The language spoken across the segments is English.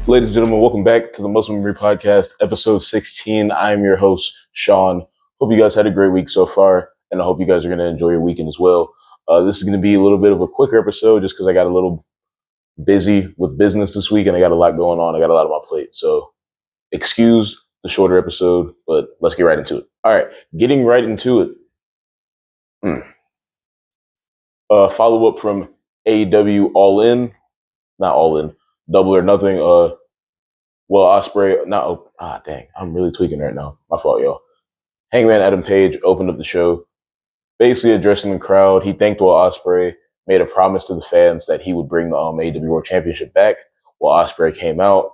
Ladies and gentlemen, welcome back to the Muscle Memory Podcast, episode 16. I am your host, Sean. Hope you guys had a great week so far, and I hope you guys are going to enjoy your weekend as well. This is going to be a little bit of a quicker episode just because I got a little busy with business this week and I got a lot going on. I got a lot on my plate. So excuse the shorter episode, but let's get right into it. All right, getting right into it. Follow up from AEW All In, not All In, Double or Nothing. Ospreay, dang, I'm really tweaking right now. My fault, y'all. Hangman Adam Page opened up the show, basically addressing the crowd. He thanked Will Ospreay, made a promise to the fans that he would bring the AEW World Championship back. Will Ospreay came out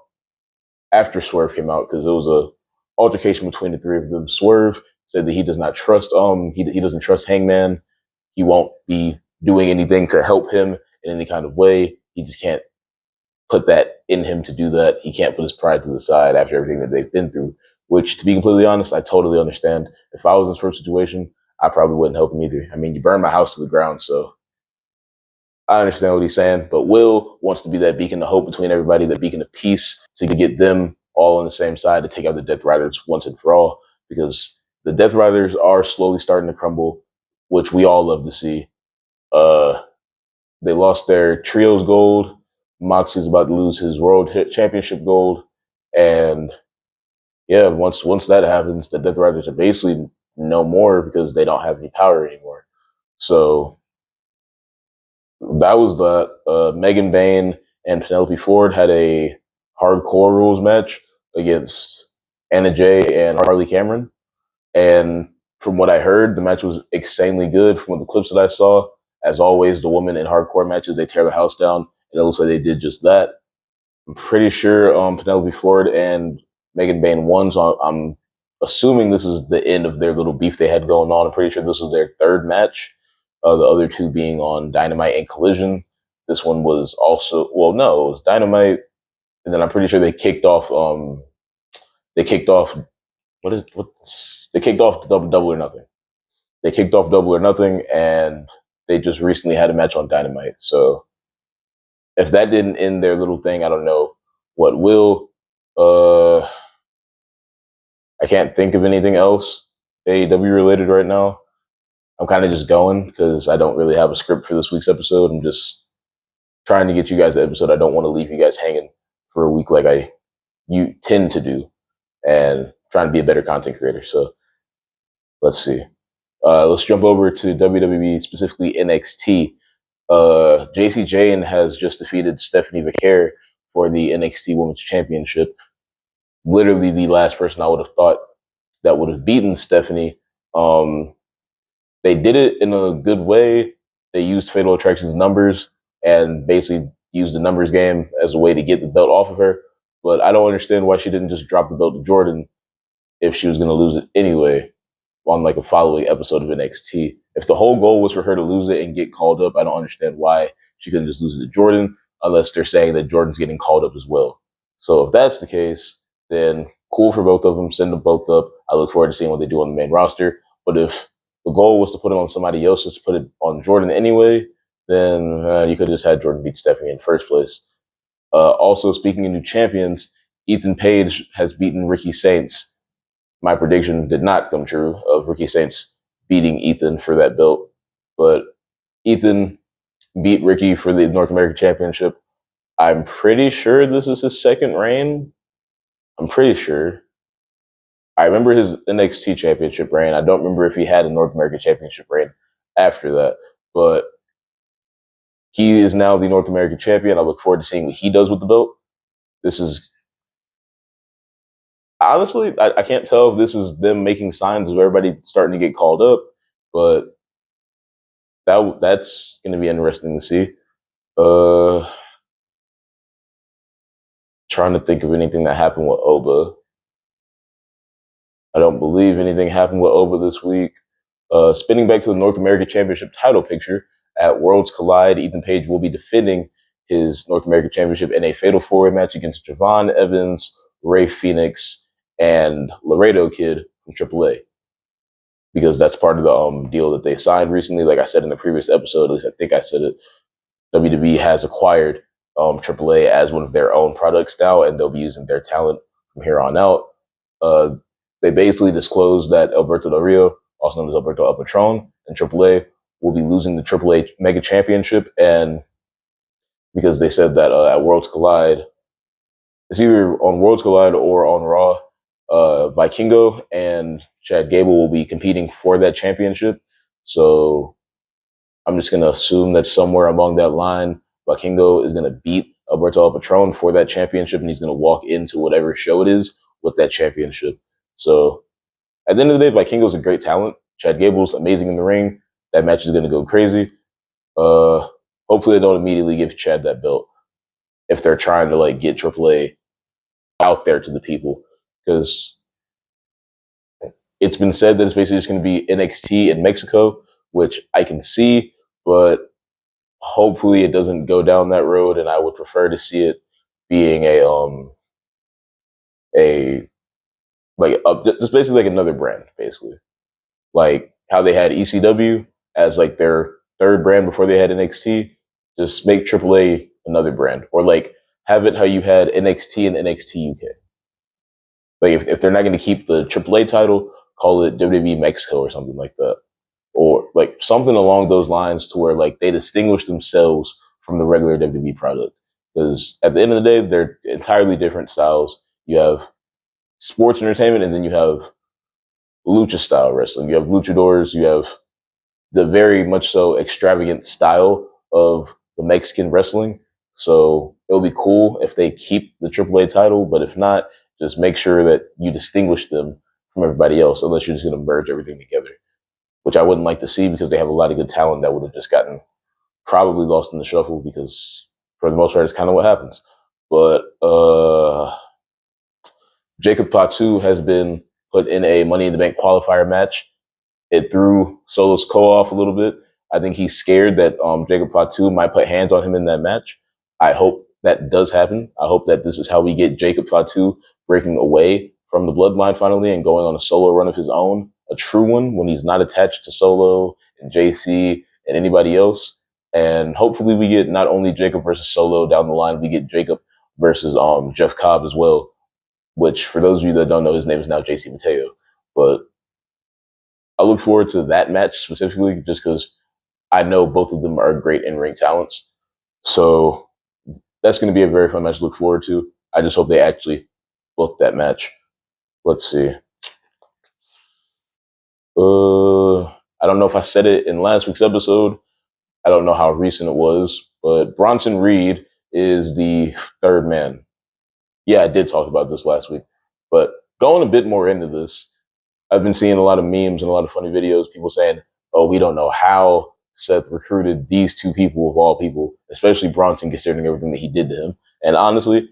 after Swerve came out because it was a altercation between the three of them. Swerve said that he does not trust he doesn't trust Hangman. He won't be doing anything to help him in any kind of way. He just can't put that in him to do that. He can't put his pride to the side after everything that they've been through, which, to be completely honest, I totally understand. If I was in this first situation, I probably wouldn't help him either. I mean, you burned my house to the ground, so I understand what he's saying. But Will wants to be that beacon of hope between everybody, that beacon of peace, to get them all on the same side to take out the Death Riders once and for all, because the Death Riders are slowly starting to crumble, which we all love to see. They lost their Trios gold. Moxie's about to lose his World Championship gold. And yeah, once that happens, the Death Riders are basically no more because they don't have any power anymore. So that was that. Megan Bayne and Penelope Ford had a hardcore rules match against Anna Jay and Harley Cameron. And from what I heard, the match was insanely good. From the clips that I saw, as always, the women in hardcore matches, they tear the house down. And it looks like they did just that. I'm pretty sure Penelope Ford and Megan Bayne won, so I'm assuming this is the end of their little beef they had going on. I'm pretty sure this was their third match, the other two being on Dynamite and Collision. This one was also, it was Dynamite, and then I'm pretty sure they kicked off Double or Nothing. They kicked off Double or Nothing, and they just recently had a match on Dynamite. So if that didn't end their little thing, I don't know what will. I can't think of anything else AEW related right now. I'm kind of just going because I don't really have a script for this week's episode. I'm just trying to get you guys an episode. I don't want to leave you guys hanging for a week like you tend to do, and trying to be a better content creator. So let's see. Let's jump over to WWE, specifically NXT. Jacy Jayne has just defeated Stephanie Vaquer for the NXT Women's Championship. Literally the last person I would have thought that would have beaten Stephanie. They did it in a good way. They used Fatal Attraction's numbers and basically used the numbers game as a way to get the belt off of her. But I don't understand why she didn't just drop the belt to Jordan if she was going to lose it anyway on like a following episode of NXT. If the whole goal was for her to lose it and get called up, I don't understand why she couldn't just lose it to Jordan, unless they're saying that Jordan's getting called up as well. So if that's the case, then cool for both of them. Send them both up. I look forward to seeing what they do on the main roster. But if the goal was to put it on somebody else, just put it on Jordan anyway, then you could have just had Jordan beat Stephanie in the first place. Also, speaking of new champions, Ethan Page has beaten Ricky Saints. My prediction did not come true of Ricky Saints beating Ethan for that belt, but Ethan beat Ricky for the North American Championship. I'm pretty sure this is his second reign. I'm pretty sure. I remember his NXT Championship reign. I don't remember if he had a North American Championship reign after that, but he is now the North American Champion. I look forward to seeing what he does with the belt. This is honestly, I can't tell if this is them making signs of everybody starting to get called up, but that's going to be interesting to see. Trying to think of anything that happened with Oba. I don't believe anything happened with Oba this week. Spinning back to the North American Championship title picture, at Worlds Collide, Ethan Page will be defending his North American Championship in a Fatal 4-Way match against Javon Evans, Ray Phoenix, and Laredo Kid from AAA. Because that's part of the deal that they signed recently. Like I said in the previous episode, at least I think I said it, WWE has acquired AAA as one of their own products now, and they'll be using their talent from here on out. Uh, they basically disclosed that Alberto Del Rio, also known as Alberto El Patron, and AAA will be losing the AAA Mega Championship, and because they said that at Worlds Collide, it's either on Worlds Collide or on Raw, Vikingo and Chad Gable will be competing for that championship. So I'm just gonna assume that somewhere along that line, Vikingo is gonna beat Alberto El Patron for that championship, and he's gonna walk into whatever show it is with that championship. So at the end of the day, Vikingo's a great talent. Chad Gable's amazing in the ring. That match is gonna go crazy. Uh, Hopefully they don't immediately give Chad that belt if they're trying to like get AAA out there to the people, because it's been said that it's basically just going to be NXT in Mexico, which I can see, but hopefully it doesn't go down that road, and I would prefer to see it being a like just basically like another brand, basically like how they had ECW as like their third brand before they had NXT. Just make AAA another brand, or like have it how you had NXT and NXT UK. Like if they're not going to keep the AAA title, call it WWE Mexico or something like that, or like something along those lines to where like they distinguish themselves from the regular WWE product. Because at the end of the day, they're entirely different styles. You have sports entertainment, and then you have lucha style wrestling. You have luchadors. You have the very much so extravagant style of the Mexican wrestling. So it'll be cool if they keep the AAA title, but if not, just make sure that you distinguish them from everybody else, unless you're just going to merge everything together, which I wouldn't like to see because they have a lot of good talent that would have just gotten probably lost in the shuffle because for the most part, it's kind of what happens. But Jacob Fatu has been put in a Money in the Bank qualifier match. It threw Solo Sikoa off a little bit. I think he's scared that Jacob Fatu might put hands on him in that match. I hope that does happen. I hope that this is how we get Jacob Fatu breaking away from the bloodline finally and going on a solo run of his own, a true one when he's not attached to Solo and JC and anybody else. And hopefully we get not only Jacob versus Solo down the line, we get Jacob versus Jeff Cobb as well, which for those of you that don't know, his name is now JC Mateo. But I look forward to that match specifically just because I know both of them are great in-ring talents. So that's going to be a very fun match to look forward to. I just hope they actually book that match. Let's see. I don't know if I said it in last week's episode. I don't know how recent it was, but Bronson Reed is the third man. Yeah, I did talk about this last week, but going a bit more into this, I've been seeing a lot of memes and a lot of funny videos, people saying, oh, we don't know how Seth recruited these two people of all people, especially Bronson, considering everything that he did to him. And honestly,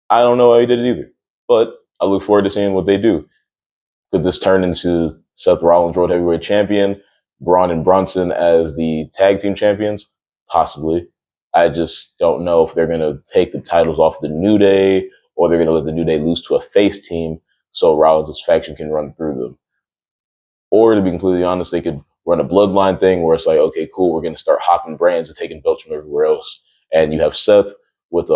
I don't know how he did it either, but I look forward to seeing what they do. Could this turn into Seth Rollins World Heavyweight Champion, Braun and Bronson as the tag team champions? Possibly. I just don't know if they're going to take the titles off the New Day or they're going to let the New Day lose to a face team so Rollins' faction can run through them. Or to be completely honest, they could run a bloodline thing where it's like, okay, cool, we're going to start hopping brands and taking belts from everywhere else. And you have Seth with the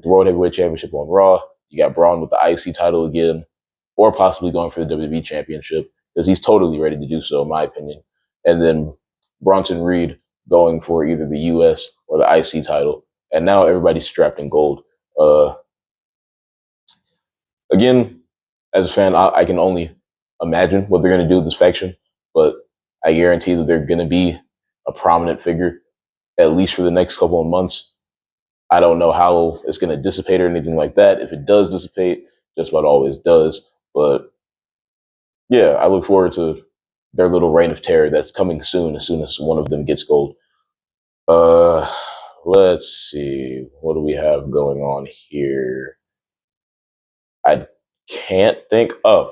World Heavyweight Championship on Raw. You got Braun with the IC title again, or possibly going for the WWE Championship because he's totally ready to do so, in my opinion. And then Bronson Reed going for either the US or the IC title. And now everybody's strapped in gold. Again, as a fan, I can only imagine what they're going to do with this faction, but I guarantee that they're going to be a prominent figure, at least for the next couple of months. I don't know how it's going to dissipate or anything like that. If it does dissipate, just about always does. But yeah, I look forward to their little reign of terror that's coming soon as one of them gets gold. Uh, let's see. What do we have going on here? I can't think of.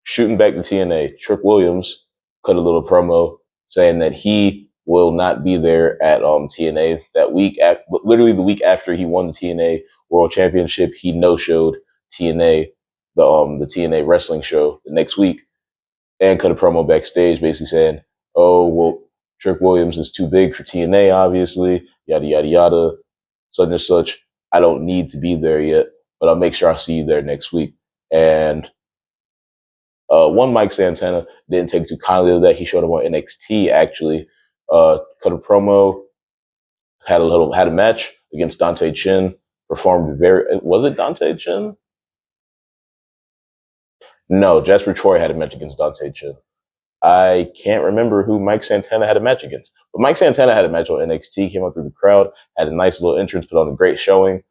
Shooting back to TNA, Trick Williams cut a little promo saying that he will not be there at TNA that week. Literally the week after he won the TNA World Championship, he no-showed TNA, the TNA wrestling show the next week, and cut a promo backstage basically saying, oh, well, Trick Williams is too big for TNA, obviously, yada, yada, yada. such and such. I don't need to be there yet, but I'll make sure I see you there next week. And one Mike Santana didn't take too kindly to that. He showed up on NXT actually, cut a promo, had a match against Dante Chen. Performed very. Was it Dante Chen? No, Jasper Troy had a match against Dante Chen. I can't remember who Mike Santana had a match against, but Mike Santana had a match on NXT. Came up through the crowd, had a nice little entrance, put on a great showing.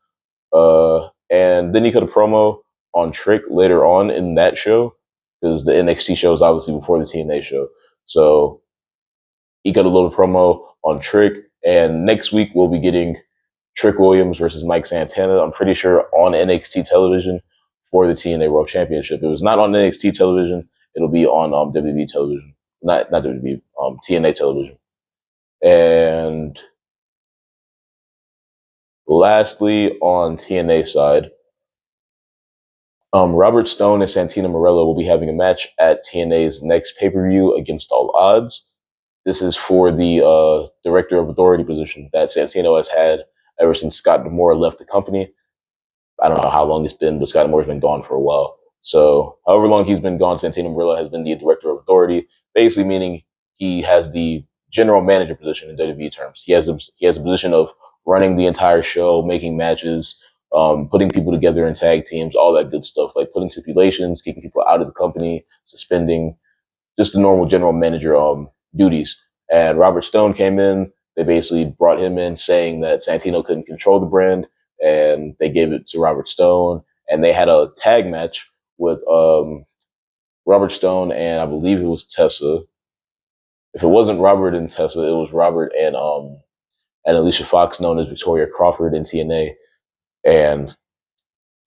And then he cut a promo on Trick later on in that show because the NXT show is obviously before the TNA show. So he cut a little promo on Trick, and next week we'll be getting Trick Williams versus Mike Santana. I'm pretty sure on NXT television for the TNA World Championship. If it was not on NXT television, it'll be on WWE television, not WWE, TNA television. And lastly, on TNA side, Robert Stone and Santino Marella will be having a match at TNA's next pay-per-view Against All Odds. This is for the Director of Authority position that Santino has had ever since Scott D'Amore left the company. I don't know how long it's been, but Scott D'Amore's been gone for a while. So however long he's been gone, Santino Marella has been the Director of Authority, basically meaning he has the general manager position in WWE terms. He has a position of running the entire show, making matches, putting people together in tag teams, all that good stuff, like putting stipulations, kicking people out of the company, suspending, just the normal general manager duties. And Robert Stone came in. They basically brought him in saying that Santino couldn't control the brand, and they gave it to Robert Stone. And they had a tag match with Robert Stone and I believe it was Tessa. If it wasn't Robert and Tessa, it was Robert and Alicia Fox, known as Victoria Crawford in TNA, and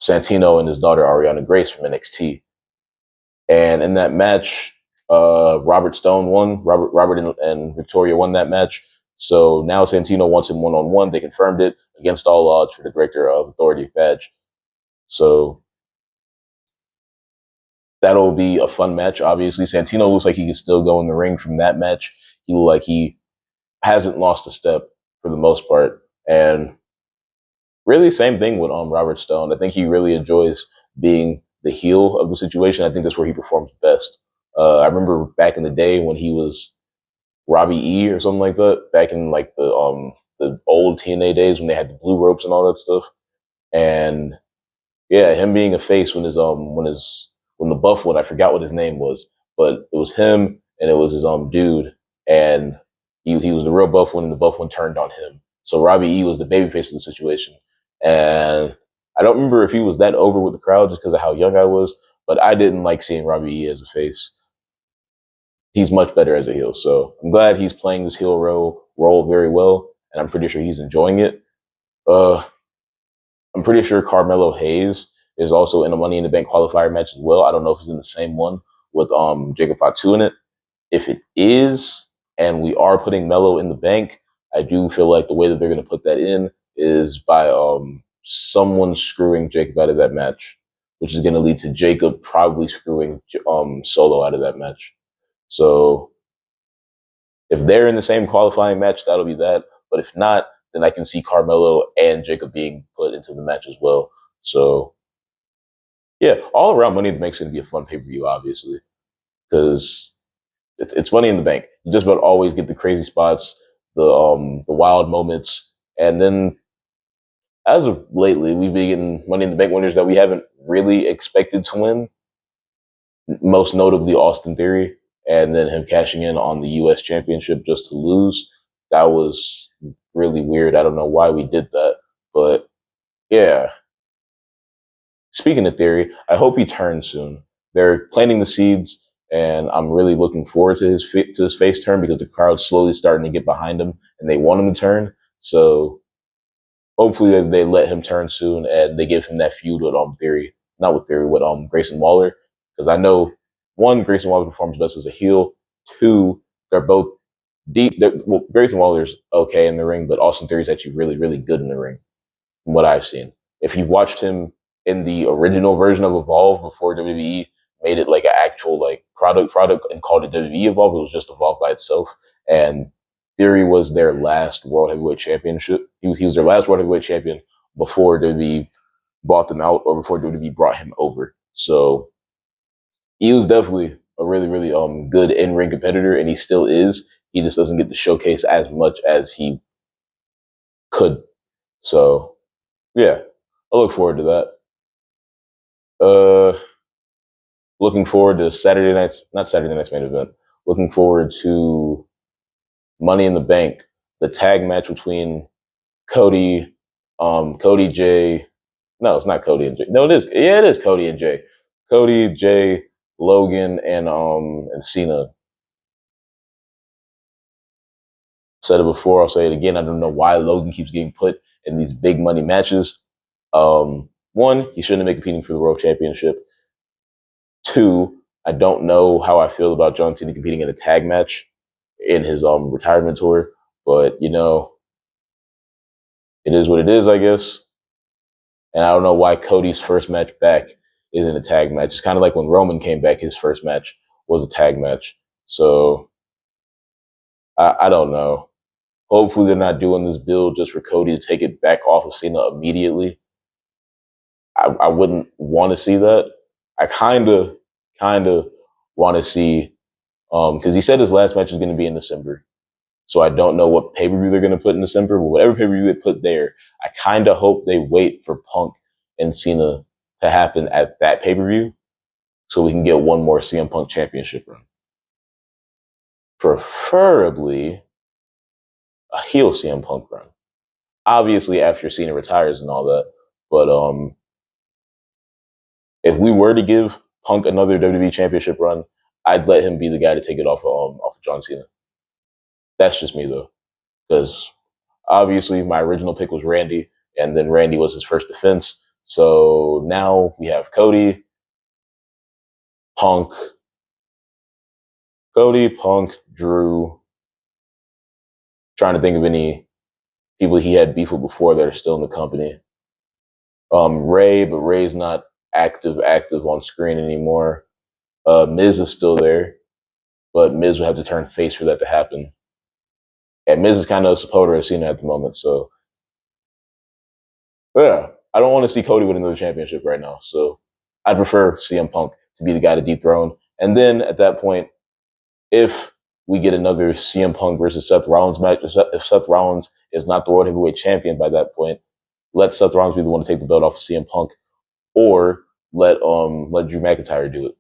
Santino and his daughter Ariana Grace from NXT. And in that match, Robert Stone won. Robert and Victoria won that match. So now Santino wants him one-on-one. They confirmed it Against All Odds for the Director of Authority badge. So that'll be a fun match. Obviously, Santino looks like he can still go in the ring from that match. He looks like he hasn't lost a step for the most part. And really, same thing with Robert Stone. I think he really enjoys being the heel of the situation. I think that's where he performs best. I remember back in the day when he was Robbie E or something like that, back in like the old TNA days when they had the blue ropes and all that stuff. And yeah, him being a face when the buff one, I forgot what his name was, but it was him and it was his dude, and he was the real buff one, and the buff one turned on him. So Robbie E was the babyface of the situation, and I don't remember if he was that over with the crowd just because of how young I was, but I didn't like seeing Robbie E as a face. He's much better as a heel, so I'm glad he's playing this heel role very well, and I'm pretty sure he's enjoying it. I'm pretty sure Carmelo Hayes is also in a Money in the Bank qualifier match as well. I don't know if he's in the same one with Jacob Fatu in it. If it is, and we are putting Melo in the bank, I do feel like the way that they're going to put that in is by someone screwing Jacob out of that match, which is going to lead to Jacob probably screwing Solo out of that match. So if they're in the same qualifying match, that'll be that. But if not, then I can see Carmelo and Jacob being put into the match as well. So yeah, all around Money in the Bank is going to be a fun pay-per-view, obviously, because it's Money in the Bank. You just about always get the crazy spots, the wild moments, and then as of lately, we've been getting Money in the Bank winners that we haven't really expected to win. Most notably, Austin Theory, and then him cashing in on the U.S. Championship just to lose. That was really weird. I don't know why we did that, but yeah. Speaking of Theory, I hope he turns soon. They're planting the seeds, and I'm really looking forward to his face turn because the crowd's slowly starting to get behind him, and they want him to turn. So hopefully they let him turn soon, and they give him that feud with Theory, not with Theory, with Grayson Waller, because I know one, Grayson Waller performs best as a heel. Two, they're both deep. Well, Grayson Waller's okay in the ring, but Austin Theory's actually really, really good in the ring, from what I've seen. If you watched him in the original version of Evolve before WWE made it like an actual like product and called it WWE Evolve, it was just Evolve by itself. And Theory was their last World Heavyweight Championship. He was their last World Heavyweight Champion before WWE bought them out or before WWE brought him over. So he was definitely a really, really good in ring competitor, and he still is. He just doesn't get to showcase as much as he could. So yeah, I look forward to that. Looking forward to not Saturday night's main event. Looking forward to Money in the Bank, the tag match between Cody, Cody Jay. No, it's not Cody and Jay. No, it is. Yeah, it is Cody and Jay. Cody, Jay, Logan, and Cena. Said it before. I'll say it again. I don't know why Logan keeps getting put in these big money matches. One, he shouldn't have been competing for the World Championship. Two, I don't know how I feel about John Cena competing in a tag match in his retirement tour, but you know, it is what it is, I guess. And I don't know why Cody's first match back isn't a tag match. It's kind of like when Roman came back, his first match was a tag match. So I don't know. Hopefully they're not doing this build just for Cody to take it back off of Cena immediately. I wouldn't want to see that. I kind of want to see, because he said his last match is going to be in December. So I don't know what pay-per-view they're going to put in December, but whatever pay-per-view they put there, I kind of hope they wait for Punk and Cena to happen at that pay-per-view so we can get one more CM Punk championship run. Preferably a heel CM Punk run. Obviously after Cena retires and all that, but if we were to give Punk another WWE championship run, I'd let him be the guy to take it off of John Cena. That's just me though, because obviously my original pick was Randy, and then Randy was his first defense. So now we have Cody, Punk, Drew. Trying to think of any people he had beef with before that are still in the company. Ray, but Ray's not active on screen anymore. Miz is still there, but Miz would have to turn face for that to happen. And Miz is kind of a supporter of Cena at the moment, so yeah, I don't want to see Cody win another championship right now. So I'd prefer CM Punk to be the guy to dethrone. And then at that point, if we get another CM Punk versus Seth Rollins match, if Seth Rollins is not the World Heavyweight Champion by that point, let Seth Rollins be the one to take the belt off of CM Punk, or let Drew McIntyre do it.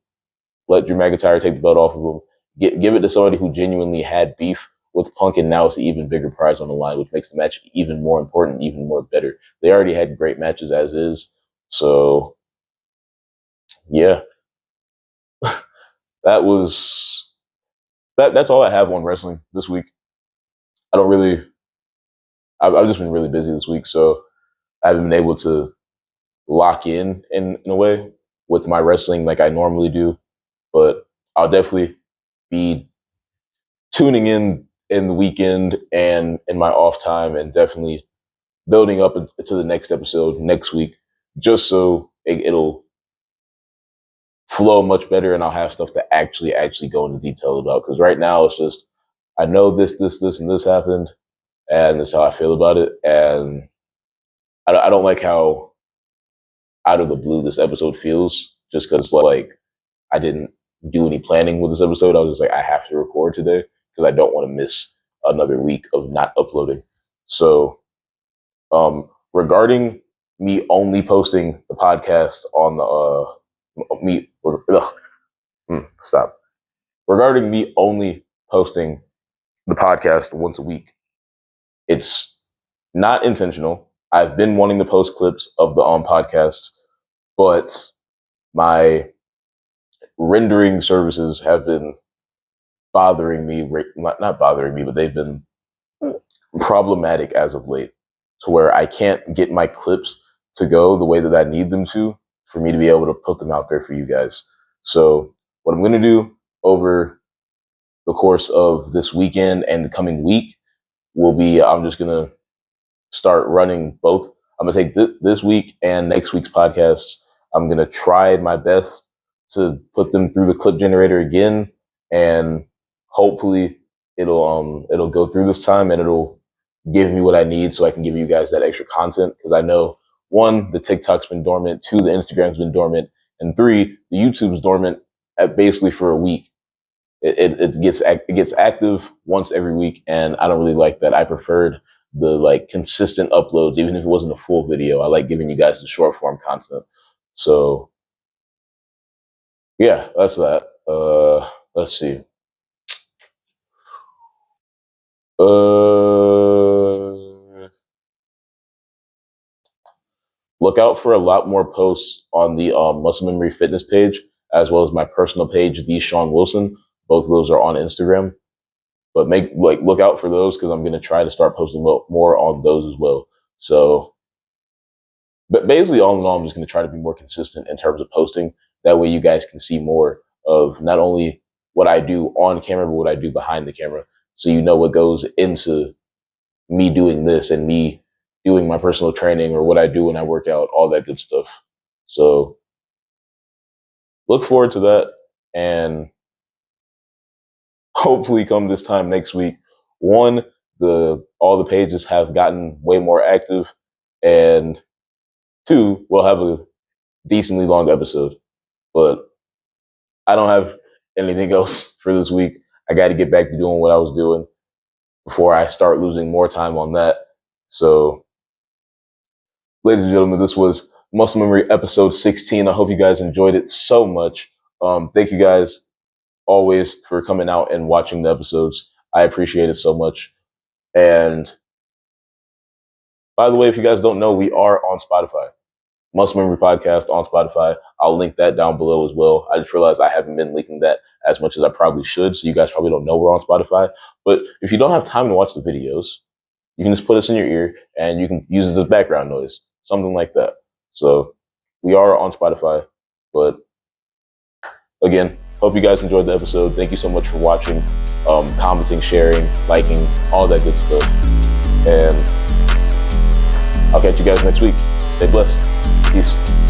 Let Drew McIntyre take the belt off of him. Give it to somebody who genuinely had beef with Punk, and now it's an even bigger prize on the line, which makes the match even more important, even more better. They already had great matches as is, so yeah, that was that. That's all I have on wrestling this week. I don't really. I've just been really busy this week, so I haven't been able to lock in a way with my wrestling like I normally do. But I'll definitely be tuning in the weekend and in my off time, and definitely building up into the next episode next week, just so it'll flow much better, and I'll have stuff to actually go into detail about. Because right now it's just I know this, and this happened, and this is how I feel about it, and I don't like how out of the blue this episode feels, just because like I didn't do any planning with this episode. I was just like, I have to record today because I don't want to miss another week of not uploading. So, regarding me only posting the podcast on the stop. Regarding me only posting the podcast once a week, it's not intentional. I've been wanting to post clips of the podcasts, but my rendering services have been bothering me, not bothering me, but they've been problematic as of late, to where I can't get my clips to go the way that I need them to for me to be able to put them out there for you guys. So what I'm going to do over the course of this weekend and the coming week will be, I'm just going to start running both. I'm going to take this week and next week's podcasts. I'm going to try my best to put them through the clip generator again, and hopefully it'll go through this time and it'll give me what I need so I can give you guys that extra content. Because I know, one, the TikTok's been dormant, two, the Instagram's been dormant, and three, the YouTube's dormant at basically for a week. It gets active once every week, and I don't really like that. I preferred the like consistent uploads, even if it wasn't a full video. I like giving you guys the short form content. So yeah, that's that. Let's see. Look out for a lot more posts on the Muscle Memory Fitness page, as well as my personal page, The Sean Wilson. Both of those are on Instagram. But look out for those, because I'm going to try to start posting more on those as well. So, but basically, all in all, I'm just going to try to be more consistent in terms of posting. That way you guys can see more of not only what I do on camera, but what I do behind the camera. So you know what goes into me doing this and me doing my personal training, or what I do when I work out, all that good stuff. So look forward to that. And hopefully come this time next week, one, all the pages have gotten way more active, and two, we'll have a decently long episode. But I don't have anything else for this week. I got to get back to doing what I was doing before I start losing more time on that. So, ladies and gentlemen, this was Muscle Memory episode 16. I hope you guys enjoyed it so much. Thank you guys always for coming out and watching the episodes. I appreciate it so much. And by the way, if you guys don't know, we are on Spotify. Muscle Memory Podcast on Spotify. I'll link that down below as well. I just realized I haven't been linking that as much as I probably should, so you guys probably don't know we're on Spotify. But if you don't have time to watch the videos, you can just put us in your ear and you can use it as background noise, something like that. So we are on Spotify. But again, hope you guys enjoyed the episode. Thank you so much for watching, commenting, sharing, liking, all that good stuff. And I'll catch you guys next week. Stay blessed. Peace.